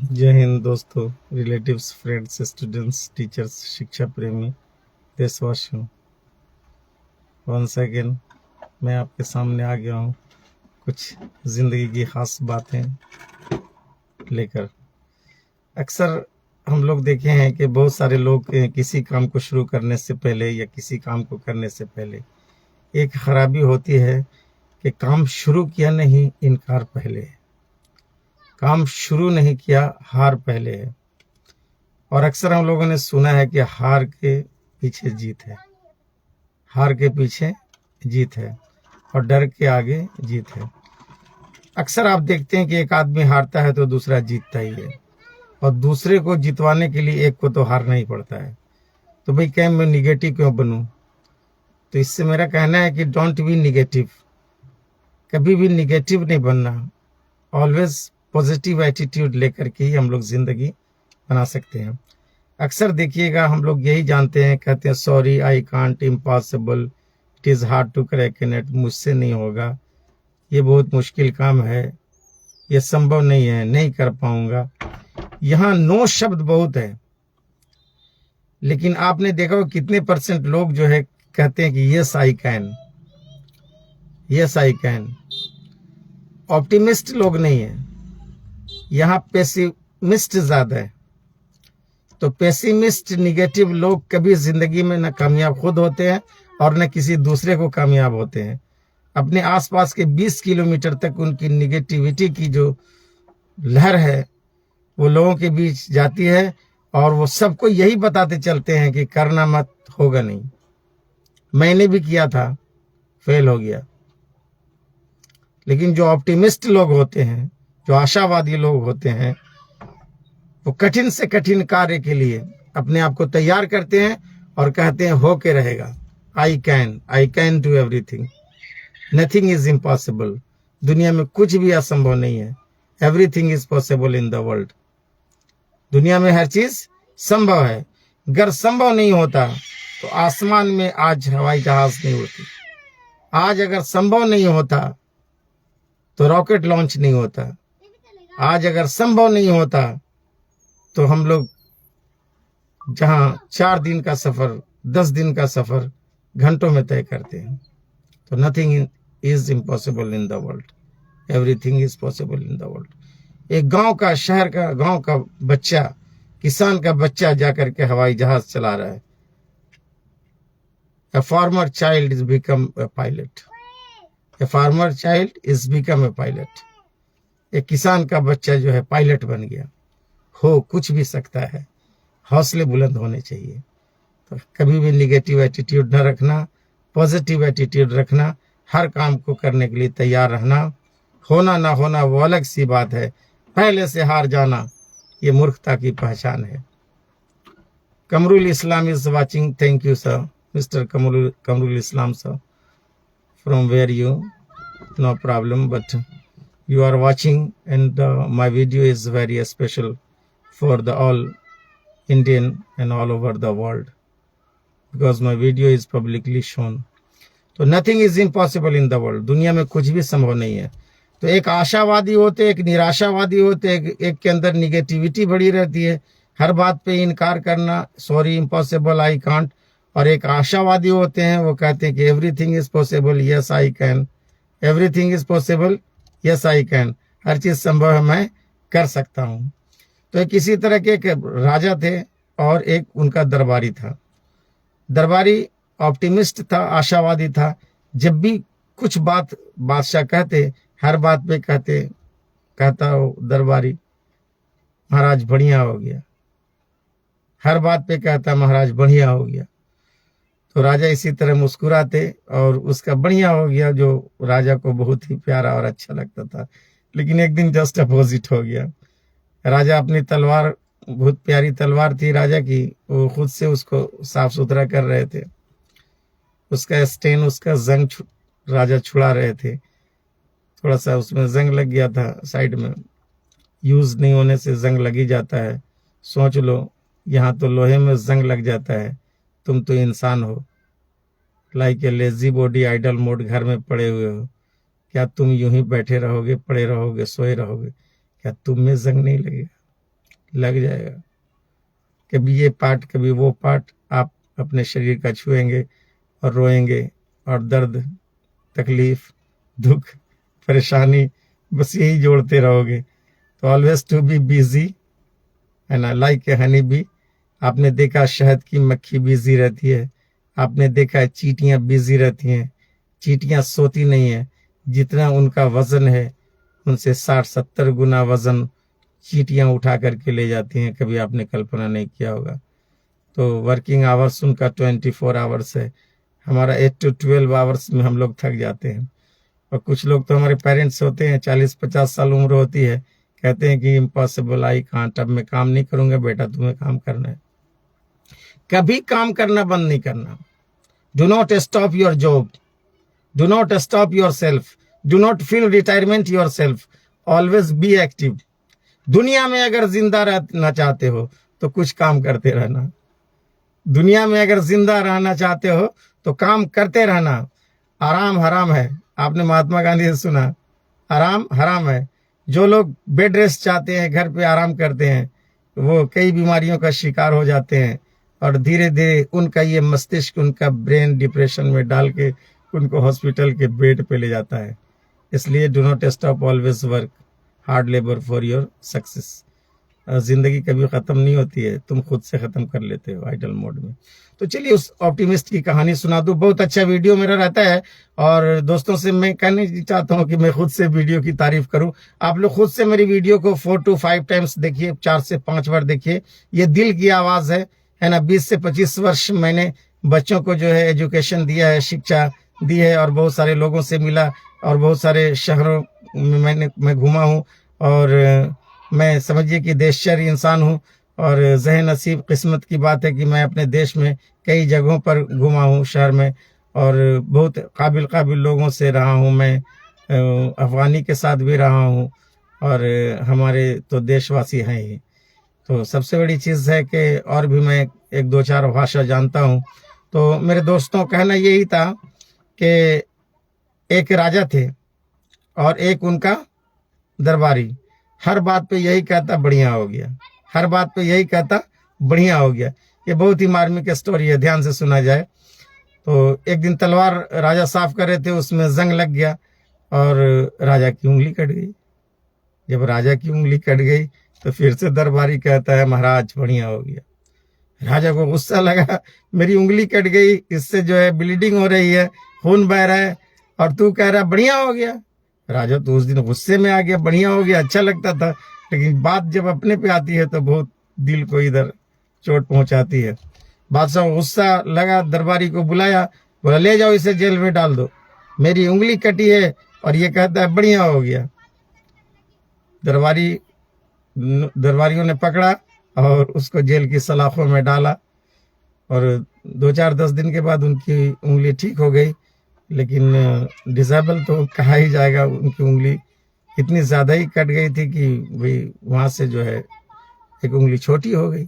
जय हिंद दोस्तों, relatives, friends, students, teachers, शिक्षा प्रेमी देशवासियों। वंस अगेन मैं आपके सामने आ गया हूँ कुछ ज़िंदगी की ख़ास बातें लेकर। अक्सर हम लोग देखे हैं कि बहुत सारे लोग किसी काम को शुरू करने से पहले या किसी काम को करने से पहले एक खराबी होती है कि काम शुरू किया नहीं, इनकार पहले है। काम शुरू नहीं किया, हार पहले है। और अक्सर हम लोगों ने सुना है कि हार के पीछे जीत है, हार के पीछे जीत है और डर के आगे जीत है। अक्सर आप देखते हैं कि एक आदमी हारता है तो दूसरा जीतता ही है, और दूसरे को जितवाने के लिए एक को तो हारना ही पड़ता है। तो भाई क्या मैं निगेटिव क्यों बनूं? तो इससे मेरा कहना है कि डोंट बी निगेटिव, कभी भी निगेटिव नहीं बनना। ऑलवेज पॉजिटिव एटीट्यूड लेकर के ही हम लोग जिंदगी बना सकते हैं। अक्सर देखिएगा हम लोग यही जानते हैं, कहते हैं sorry, I can't, impossible, it is hard to crack a nut, मुझसे नहीं होगा, ये बहुत मुश्किल काम है, ये संभव नहीं है, नहीं कर पाऊंगा। यहाँ नो शब्द बहुत है, लेकिन आपने देखा कितने परसेंट लोग जो है कहते हैं कि yes I can, yes I can. Optimist लोग नहीं है, यहाँ पेसिमिस्ट ज्यादा है। तो पेसिमिस्ट, निगेटिव लोग कभी जिंदगी में न कामयाब खुद होते हैं और न किसी दूसरे को कामयाब होते हैं। अपने आसपास के 20 किलोमीटर तक उनकी निगेटिविटी की जो लहर है वो लोगों के बीच जाती है, और वो सबको यही बताते चलते हैं कि करना मत, होगा नहीं। मैंने भी किया था, फेल हो गया। लेकिन जो ऑप्टिमिस्ट लोग होते हैं, जो आशावादी लोग होते हैं, वो कठिन से कठिन कार्य के लिए अपने आप को तैयार करते हैं और कहते हैं हो के रहेगा। I can do everything, nothing is impossible. दुनिया में कुछ भी असंभव नहीं है, everything is possible in the world. दुनिया में हर चीज संभव है। अगर संभव नहीं होता तो आसमान में आज हवाई जहाज नहीं उड़ती। आज अगर संभव नहीं होता तो रॉकेट लॉन्च नहीं होता। आज अगर संभव नहीं होता तो हम लोग जहां 4 दिन का सफर, 10 दिन का सफर घंटों में तय करते हैं। तो nothing is impossible in the world, everything is possible in the world. एक गांव का, शहर का, गांव का बच्चा, किसान का बच्चा जाकर के हवाई जहाज चला रहा है। A farmer child is become a pilot. A farmer child is become a pilot. एक किसान का बच्चा जो है पायलट बन गया। हो कुछ भी सकता है, हौसले बुलंद होने चाहिए। तो कभी भी निगेटिव एटीट्यूड न रखना, पॉजिटिव एटीट्यूड रखना, हर काम को करने के लिए तैयार रहना। होना ना होना वो अलग सी बात है, पहले से हार जाना ये मूर्खता की पहचान है। Kamrul Islam is watching, thank you sir, Mr. Kamrul Islam sir, from where you, no problem, but you are watching, and my video is very special for the all Indian and all over the world, because my video is publicly shown. तो nothing is impossible in the world, दुनिया में कुछ भी संभव नहीं है। तो एक आशावादी होते, एक निराशावादी होते, एक के अंदर निगेटिविटी बढ़ी रहती है, हर बात पे इनकार करना, सॉरी, इम्पॉसिबल, आई कांट। और एक आशावादी होते हैं, वो कहते हैं कि everything is possible, yes I can, everything is possible, yes I can, हर चीज संभव है, मैं कर सकता हूं। तो एक किसी तरह के एक राजा थे और एक उनका दरबारी था। दरबारी ऑप्टिमिस्ट था, आशावादी था। जब भी कुछ बात बादशाह कहते, हर बात पे कहता हो दरबारी, महाराज बढ़िया हो गया। हर बात पे कहता महाराज बढ़िया हो गया। तो राजा इसी तरह मुस्कुराते और उसका बढ़िया हो गया, जो राजा को बहुत ही प्यारा और अच्छा लगता था। लेकिन एक दिन जस्ट अपोजिट हो गया। राजा अपनी तलवार, बहुत प्यारी तलवार थी राजा की, वो खुद से उसको साफ सुथरा कर रहे थे। उसका स्टेन, उसका जंग राजा छुड़ा रहे थे। थोड़ा सा उसमें जंग लग गया था साइड में। यूज नहीं होने से जंग लग ही जाता है। सोच लो, यहाँ तो लोहे में जंग लग जाता है, तुम तो इंसान हो, like a lazy body, idle mode, घर में पड़े हुए हो। क्या तुम यूं ही बैठे रहोगे, पड़े रहोगे, सोए रहोगे? क्या तुम में जंग नहीं लगेगा? लग जाएगा। कभी ये पार्ट कभी वो पार्ट आप अपने शरीर का छुएंगे और रोएंगे, और दर्द, तकलीफ, दुख, परेशानी, बस यही जोड़ते रहोगे। तो ऑलवेज टू बी बिजी, है ना, लाइक ए हनी बी। आपने देखा शहद की मक्खी बिजी रहती है, आपने देखा है चींटियां बिजी रहती हैं। चींटियां सोती नहीं है, जितना उनका वजन है उनसे 60-70 गुना वजन चींटियां उठा करके ले जाती हैं। कभी आपने कल्पना नहीं किया होगा। तो वर्किंग आवर्स उनका 24 आवर्स है, हमारा 8 to 12 आवर्स में हम लोग थक जाते हैं। और कुछ लोग तो हमारे पेरेंट्स होते हैं, 40-50 साल उम्र होती है, कहते हैं कि इम्पॉसिबल, आई कांट, अब मैं काम नहीं करूंगा। बेटा तुम्हें काम करना है, कभी काम करना बंद नहीं करना। Do not stop your job, do not stop your self, do not feel retirement your self, always be active. दुनिया में अगर जिंदा रहना चाहते हो तो कुछ काम करते रहना। दुनिया में अगर जिंदा रहना चाहते हो तो काम करते रहना। आराम हराम है, आपने महात्मा गांधी से सुना, आराम हराम है। जो लोग बेड रेस्ट चाहते हैं, घर पे आराम करते हैं, वो कई बीमारियों का शिकार हो जाते हैं, और धीरे धीरे उनका ये मस्तिष्क, उनका ब्रेन डिप्रेशन में डाल के उनको हॉस्पिटल के बेड पे ले जाता है। इसलिए do not stop, always work hard labour for your success. जिंदगी कभी खत्म नहीं होती है, तुम खुद से खत्म कर लेते हो आइडल मोड में। तो चलिए उस ऑप्टिमिस्ट की कहानी सुना दूं। बहुत अच्छा वीडियो मेरा रहता है, और दोस्तों से मैं कहने चाहता हूं कि मैं खुद से वीडियो की तारीफ करूं। आप लोग खुद से मेरी वीडियो को 4 to 5 टाइम्स देखिए, 4 से 5 बार देखिए। ये दिल की आवाज है ना। 20 से 25 वर्ष मैंने बच्चों को जो है एजुकेशन दिया है, शिक्षा दी है, और बहुत सारे लोगों से मिला, और बहुत सारे शहरों में मैं घूमा हूँ, और मैं समझिए कि देशचर्य इंसान हूँ। और ज़हन नसीब किस्मत की बात है कि मैं अपने देश में कई जगहों पर घुमा हूँ, शहर में, और बहुत काबिल लोगों से रहा हूँ। मैं अफगानी के साथ भी रहा हूँ, और हमारे तो देशवासी हैं ही। तो सबसे बड़ी चीज़ है कि और भी मैं 1-2-4 भाषा जानता हूँ। तो मेरे दोस्तों कहना यही था कि एक राजा थे और एक उनका दरबारी। हर बात पे यही कहता बढ़िया हो गया, हर बात पे यही कहता बढ़िया हो गया। ये बहुत ही मार्मिक स्टोरी है, ध्यान से सुना जाए। तो एक दिन तलवार राजा साफ कर रहे थे, उसमें जंग लग गया और राजा की उंगली कट गई। जब राजा की उंगली कट गई तो फिर से दरबारी कहता है महाराज बढ़िया हो गया। राजा को गुस्सा लगा, मेरी उंगली कट गई, इससे जो है ब्लीडिंग हो रही है, खून बह रहा है, और तू कह रहा बढ़िया हो गया। राजा तो उस दिन गुस्से में आ गया, बढ़िया हो गया अच्छा लगता था, लेकिन बात जब अपने पे आती है तो बहुत दिल को इधर चोट पहुंचाती है। बादशाह को गुस्सा लगा, दरबारी को बुलाया, बोला ले जाओ इसे जेल में डाल दो, मेरी उंगली कटी है और ये कहता है बढ़िया हो गया। दरबारियों ने पकड़ा और उसको जेल की सलाखों में डाला, और 2-4-10 दिन के बाद उनकी उंगली ठीक हो गई। लेकिन डिसेबल तो कहा ही जाएगा, उनकी उंगली इतनी ज़्यादा ही कट गई थी कि भाई वहाँ से जो है एक उंगली छोटी हो गई।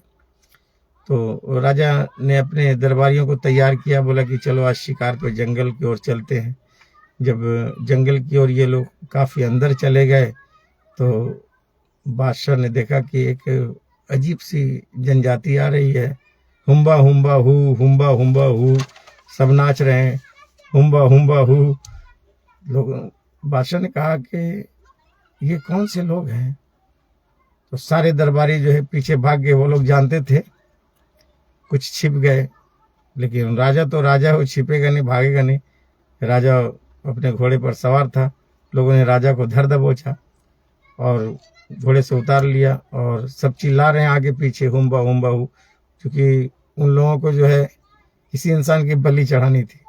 तो राजा ने अपने दरबारियों को तैयार किया, बोला कि चलो आज शिकार पे जंगल की ओर चलते हैं। जब जंगल की ओर ये लोग काफ़ी अंदर चले गए तो बादशाह ने देखा कि एक अजीब सी जनजाति आ रही है। हुम्बा हुम्बा हु, सब नाच रहे हैं, हुम्बा हु। लोग, बादशाह ने कहा कि ये कौन से लोग हैं? तो सारे दरबारी जो है पीछे भाग गए। वो लोग जानते थे कुछ छिप गए, लेकिन राजा तो राजा हो, छिपेगा नहीं, भागेगा नहीं। राजा अपने घोड़े पर सवार था। लोगों ने राजा को धर दबोचा और घोड़े से उतार लिया, और सब चिल्ला रहे हैं आगे पीछे हुम्बा हु, क्योंकि उन लोगों को जो है किसी इंसान की बलि चढ़ानी थी।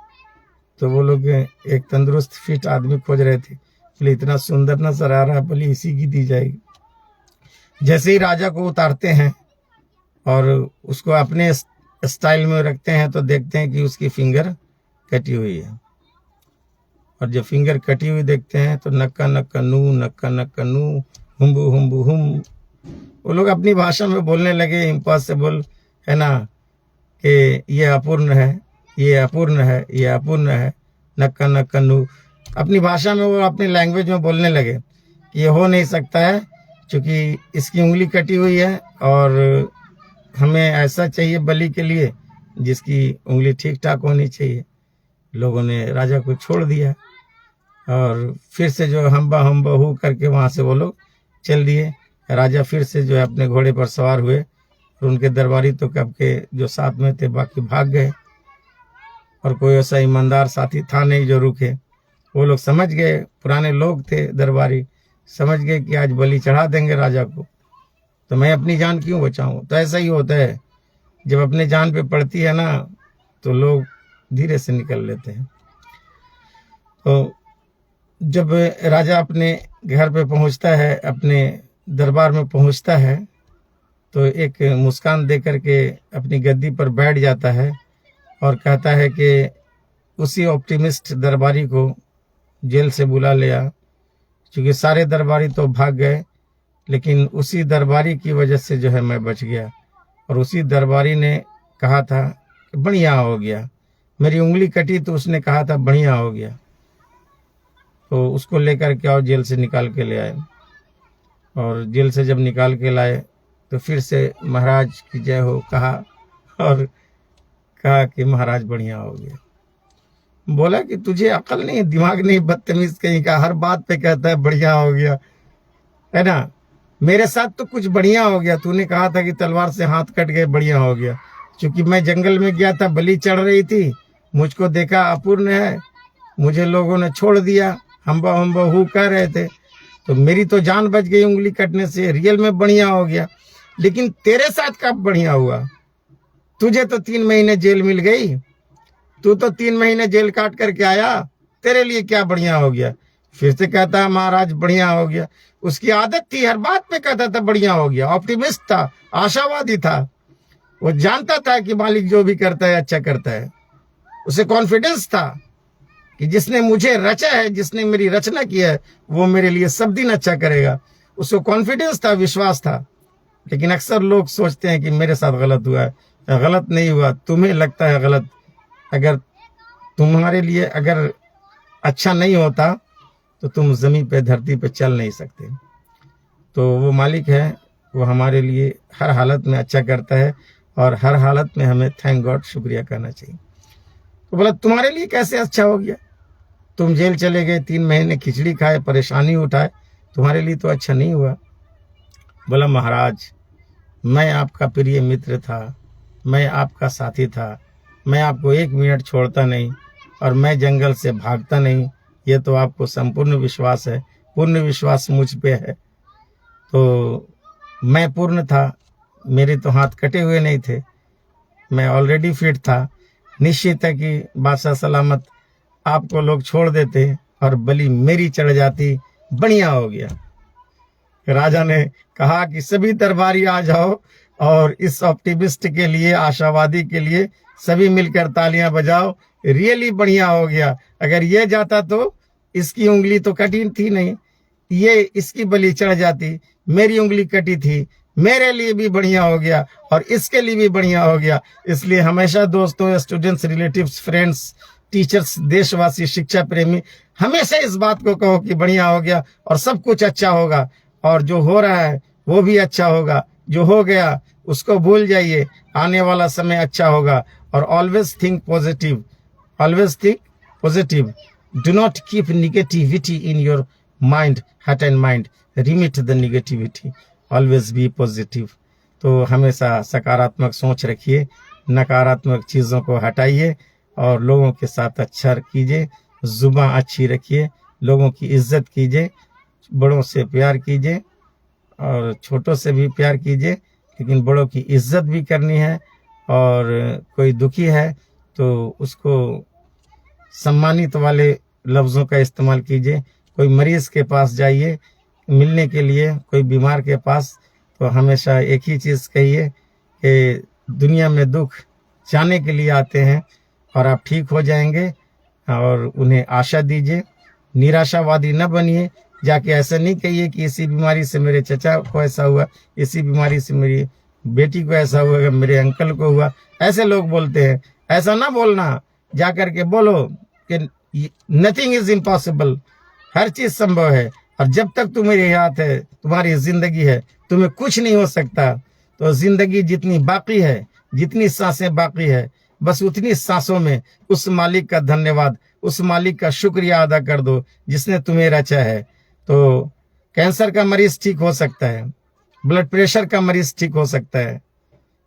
तो वो लोग एक तंदुरुस्त फिट आदमी खोज रहे थे, इसलिए इतना सुंदर नजर आ रहा है, बलि इसी की दी जाएगी। जैसे ही राजा को उतारते हैं और उसको अपने स्टाइल में रखते हैं तो देखते हैं कि उसकी फिंगर कटी हुई है, और जब फिंगर कटी हुई देखते हैं तो नक्का नक्का नू, हुम्बू हुम्बू हुम। वो लोग अपनी भाषा में बोलने लगे, इम्पॉसिबल, है ना, कि ये अपूर्ण है, ये अपूर्ण है, ये अपूर्ण है, नक्का नक्का नू। अपनी भाषा में वो अपनी लैंग्वेज में बोलने लगे कि ये हो नहीं सकता है, क्योंकि इसकी उंगली कटी हुई है और हमें ऐसा चाहिए बलि के लिए जिसकी उंगली ठीक ठाक होनी चाहिए। लोगों ने राजा को छोड़ दिया और फिर से जो हम्बा हम्बा हु करके वहां से वो लोग चल दिए। राजा फिर से जो है अपने घोड़े पर सवार हुए और उनके दरबारी तो कब के जो साथ में थे बाकी भाग गए और कोई ऐसा ईमानदार साथी था नहीं जो रुके। वो लोग समझ गए, पुराने लोग थे दरबारी, समझ गए कि आज बलि चढ़ा देंगे राजा को, तो मैं अपनी जान क्यों बचाऊं। तो ऐसा ही होता है, जब अपने जान पे पड़ती है ना तो लोग धीरे से निकल लेते हैं। तो जब राजा अपने घर पे पहुंचता है, अपने दरबार में पहुंचता है, तो एक मुस्कान दे करके अपनी गद्दी पर बैठ जाता है और कहता है कि उसी ऑप्टिमिस्ट दरबारी को जेल से बुला लिया, क्योंकि सारे दरबारी तो भाग गए, लेकिन उसी दरबारी की वजह से जो है मैं बच गया। और उसी दरबारी ने कहा था कि बढ़िया हो गया, मेरी उंगली कटी तो उसने कहा था बढ़िया हो गया। तो उसको लेकर के और जेल से निकाल के ले आए, और जेल से जब निकाल के लाए तो फिर से महाराज की जय हो कहा और कहा कि महाराज बढ़िया हो गया। बोला कि तुझे अकल नहीं, दिमाग नहीं, बदतमीज कहीं का, हर बात पे कहता है बढ़िया हो गया, है ना। मेरे साथ तो कुछ बढ़िया हो गया, तूने कहा था कि तलवार से हाथ कट गए, बढ़िया हो गया। क्योंकि मैं जंगल में गया था, बलि चढ़ रही थी, मुझको देखा अपूर्ण है, मुझे लोगों ने छोड़ दिया, हम्बा हम्बा हु कह रहे थे, तो मेरी तो जान बच गई उंगली कटने से, रियल में बढ़िया हो गया। लेकिन तेरे साथ कब बढ़िया हुआ? तुझे तो 3 महीने जेल मिल गई, तू तो 3 महीने जेल काट करके आया, तेरे लिए क्या बढ़िया हो गया? फिर से कहता है महाराज बढ़िया हो गया। उसकी आदत थी, हर बात पे कहता था बढ़िया हो गया, ऑप्टिमिस्ट था, आशावादी था, वो जानता था कि मालिक जो भी करता है अच्छा करता है। उसे कॉन्फिडेंस था कि जिसने मुझे रचा है, जिसने मेरी रचना की है, वो मेरे लिए सब दिन अच्छा करेगा। उसको कॉन्फिडेंस था, विश्वास था। लेकिन अक्सर लोग सोचते हैं कि मेरे साथ गलत हुआ है। गलत नहीं हुआ, तुम्हें लगता है गलत। अगर तुम्हारे लिए अगर अच्छा नहीं होता तो तुम जमीन पे, धरती पे चल नहीं सकते। तो वो मालिक है, वो हमारे लिए हर हालत में अच्छा करता है और हर हालत में हमें थैंक गॉड, शुक्रिया करना चाहिए। तो बोला तुम्हारे लिए कैसे अच्छा हो गया? तुम जेल चले गए, 3 महीने खिचड़ी खाए, परेशानी उठाए, तुम्हारे लिए तो अच्छा नहीं हुआ। बोला महाराज, मैं आपका प्रिय मित्र था, मैं आपका साथी था, मैं आपको 1 मिनट छोड़ता नहीं और मैं जंगल से भागता नहीं। ये तो आपको संपूर्ण विश्वास है, पूर्ण विश्वास मुझ पे है। तो मैं पूर्ण था, मेरे तो हाथ कटे हुए नहीं थे, मैं ऑलरेडी फिट था। निश्चित है कि बादशाह सलामत आपको लोग छोड़ देते और बलि मेरी चढ़ जाती, बढ़िया हो गया। राजा ने कहा कि सभी दरबारी आ जाओ और इस ऑप्टिमिस्ट के लिए, आशावादी के लिए सभी मिलकर तालियां बजाओ, रियली बढ़िया हो गया। अगर ये जाता तो इसकी उंगली तो कटी थी नहीं, ये इसकी बलि चढ़ जाती, मेरी उंगली कटी थी, मेरे लिए भी बढ़िया हो गया और इसके लिए भी बढ़िया हो गया। इसलिए हमेशा दोस्तों, स्टूडेंट्स, रिलेटिव्स, फ्रेंड्स, टीचर्स, देशवासी, शिक्षा प्रेमी, हमेशा इस बात को कहो कि बढ़िया हो गया और सब कुछ अच्छा होगा, और जो हो रहा है वो भी अच्छा होगा। जो हो गया उसको भूल जाइए, आने वाला समय अच्छा होगा। और always think positive, always think positive, do not keep negativity in your mind, heart and mind, remit the negativity, always be positive. तो हमेशा सकारात्मक सोच रखिए, नकारात्मक चीज़ों को हटाइए और लोगों के साथ अच्छा कीजिए, जुबान अच्छी रखिए, लोगों की इज्जत कीजिए, बड़ों से प्यार कीजिए और छोटों से भी प्यार कीजिए, लेकिन बड़ों की इज्जत भी करनी है। और कोई दुखी है तो उसको सम्मानित वाले लफ्ज़ों का इस्तेमाल कीजिए। कोई मरीज के पास जाइए मिलने के लिए, कोई बीमार के पास, तो हमेशा एक ही चीज़ कहिए कि दुनिया में दुख जाने के लिए आते हैं और आप ठीक हो जाएंगे, और उन्हें आशा दीजिए। निराशावादी न बनिए, जाके ऐसा नहीं कहिए कि इसी बीमारी से मेरे चचा को ऐसा हुआ, इसी बीमारी से मेरी बेटी को ऐसा हुआ, मेरे अंकल को हुआ। ऐसे लोग बोलते हैं, ऐसा ना बोलना, जा करके बोलो कि नथिंग इज इम्पॉसिबल, हर चीज संभव है। और जब तक तुम्हारे हाथ है, तुम्हारी जिंदगी है, तुम्हें कुछ नहीं हो सकता। तो जिंदगी जितनी बाकी है, जितनी सांसें बाकी है, बस उतनी सांसों में उस मालिक का धन्यवाद, उस मालिक का शुक्रिया अदा कर दो जिसने तुम्हें रचा है। तो कैंसर का मरीज ठीक हो सकता है, ब्लड प्रेशर का मरीज ठीक हो सकता है।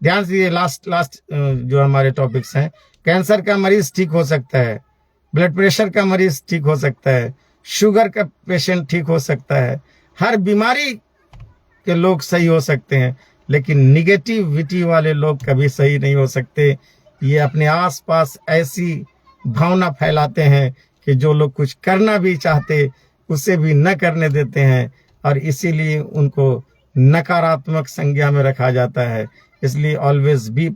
ध्यान से, ये लास्ट जो हमारे टॉपिक्स हैं, कैंसर का मरीज ठीक हो सकता है, ब्लड प्रेशर का मरीज ठीक हो सकता है, शुगर का पेशेंट ठीक हो सकता है, हर बीमारी के लोग सही हो सकते हैं, लेकिन निगेटिविटी वाले लोग कभी सही नहीं हो सकते। ये अपने आसपास ऐसी भावना फैलाते हैं कि जो लोग कुछ करना भी चाहते उसे भी न करने देते हैं, और इसीलिए उनको नकारात्मक संज्ञा में रखा जाता है। इसलिए always be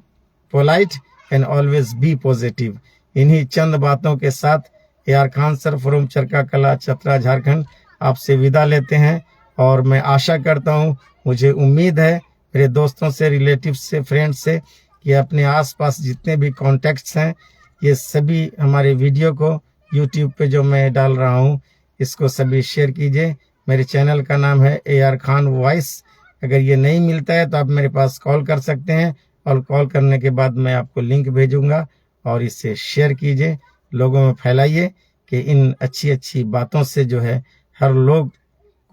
polite and always be positive. इन्हीं चंद बातों के साथ AR खान सर फ्रॉम चरका कला, चतरा, झारखंड आपसे विदा लेते हैं। और मैं आशा करता हूँ, मुझे उम्मीद है मेरे दोस्तों से, रिलेटिव्स से, फ्रेंड्स से, कि अपने आसपास जितने भी कॉन्टैक्ट्स हैं, ये सभी हमारे वीडियो को यूट्यूब पे जो मैं डाल रहा हूँ, इसको सभी शेयर कीजिए। मेरे चैनल का नाम है AR खान वॉइस। अगर ये नहीं मिलता है तो आप मेरे पास कॉल कर सकते हैं, और कॉल करने के बाद मैं आपको लिंक भेजूंगा, और इसे शेयर कीजिए, लोगों में फैलाइए कि इन अच्छी अच्छी बातों से जो है हर लोग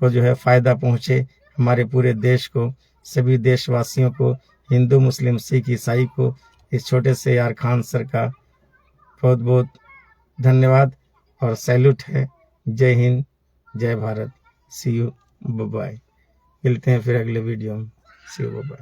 को जो है फ़ायदा पहुँचे, हमारे पूरे देश को, सभी देशवासियों को, हिंदू, मुस्लिम, सिख, ईसाई को इस छोटे से AR खान सर का बहुत बहुत धन्यवाद और सैल्यूट है। जय हिंद, जय भारत। सी यू, बाय। मिलते हैं फिर अगले वीडियो में। सी यू, बाय।